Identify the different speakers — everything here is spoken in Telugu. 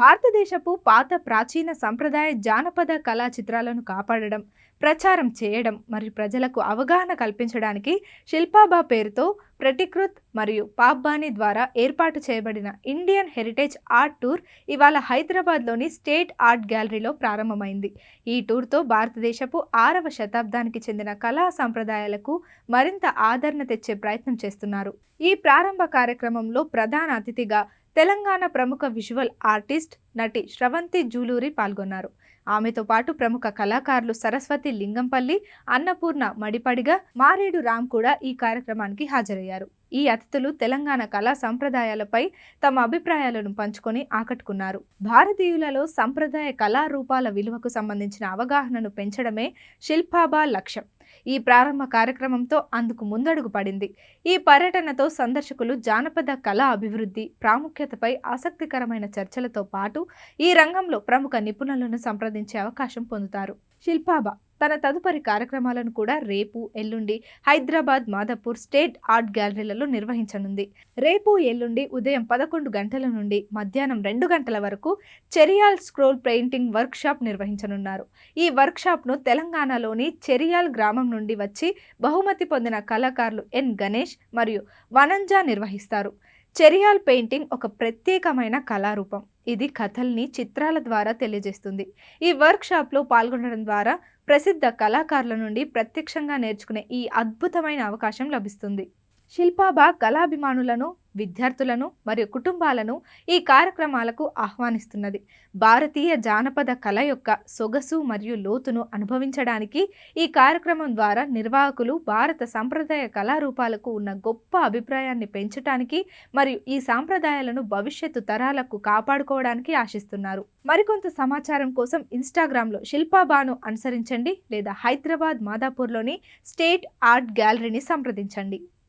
Speaker 1: భారతదేశపు పాత ప్రాచీన సంప్రదాయ జానపద కళా చిత్రాలను కాపాడడం, ప్రచారం చేయడం మరియు ప్రజలకు అవగాహన కల్పించడానికి శిల్పాబా పేరుతో ప్రతికృత్ మరియు పాప్బానీ ద్వారా ఏర్పాటు చేయబడిన ఇండియన్ హెరిటేజ్ ఆర్ట్ టూర్ ఇవాళ హైదరాబాద్లోని స్టేట్ ఆర్ట్ గ్యాలరీలో ప్రారంభమైంది. ఈ టూర్తో భారతదేశపు 6వ శతాబ్దానికి చెందిన కళా సంప్రదాయాలకు మరింత ఆదరణ తెచ్చే ప్రయత్నం చేస్తున్నారు. ఈ ప్రారంభ కార్యక్రమంలో ప్రధాన అతిథిగా తెలంగాణ ప్రముఖ విజువల్ ఆర్టిస్ట్ నటి శ్రవంతి జూలూరి పాల్గొన్నారు. ఆమెతో పాటు ప్రముఖ కళాకారులు సరస్వతి లింగంపల్లి, అన్నపూర్ణ మడిపడిగ, మారేడు రామ్ కూడా ఈ కార్యక్రమానికి హాజరయ్యారు. ఈ అతిథులు తెలంగాణ కళా సంప్రదాయాలపై తమ అభిప్రాయాలను పంచుకొని ఆకట్టుకున్నారు. భారతీయులలో సంప్రదాయ కళారూపాల విలువకు సంబంధించిన అవగాహనను పెంచడమే శిల్పాబా లక్ష్యం. ఈ ప్రారంభ కార్యక్రమంతో అందుకు ముందడుగు పడింది. ఈ పర్యటనతో సందర్శకులు జానపద కళా అభివృద్ధి ప్రాముఖ్యతపై ఆసక్తికరమైన చర్చలతో పాటు ఈ రంగంలో ప్రముఖ నిపుణులను సంప్రదించే అవకాశం పొందుతారు. శిల్పాబా తన తదుపరి కార్యక్రమాలను కూడా రేపు, ఎల్లుండి హైదరాబాద్, మాదాపూర్ స్టేట్ ఆర్ట్ గ్యాలరీలలో నిర్వహించనుంది. రేపు, ఎల్లుండి ఉదయం 11 గంటల నుండి మధ్యాహ్నం 2 గంటల వరకు Cheriyal scroll painting work shop నిర్వహించనున్నారు. ఈ వర్క్ షాప్ను తెలంగాణలోని చెరియాల్ గ్రామం నుండి వచ్చి బహుమతి పొందిన కళాకారులు ఎన్ గణేష్ మరియు వనంజా నిర్వహిస్తారు. చెరియాల్ పెయింటింగ్ ఒక ప్రత్యేకమైన కళారూపం. ఇది కథల్ని చిత్రాల ద్వారా తెలియజేస్తుంది. ఈ వర్క్ షాప్లో పాల్గొనడం ద్వారా ప్రసిద్ధ కళాకారుల నుండి ప్రత్యక్షంగా నేర్చుకునే ఈ అద్భుతమైన అవకాశం లభిస్తుంది. శిల్పాబా కళాభిమానులను, విద్యార్థులను మరియు కుటుంబాలను ఈ కార్యక్రమాలకు ఆహ్వానిస్తున్నది. భారతీయ జానపద కళ యొక్క సొగసు మరియు లోతును అనుభవించడానికి ఈ కార్యక్రమం ద్వారా నిర్వాహకులు భారత సంప్రదాయ కళారూపాలకు ఉన్న గొప్ప అభిప్రాయాన్ని పెంచడానికి మరియు ఈ సాంప్రదాయాలను భవిష్యత్తు తరాలకు కాపాడుకోవడానికి ఆశిస్తున్నారు. మరికొంత సమాచారం కోసం ఇన్స్టాగ్రామ్లో శిల్పాబాను అనుసరించండి లేదా హైదరాబాద్, మాదాపూర్లోని స్టేట్ ఆర్ట్ గ్యాలరీని సంప్రదించండి.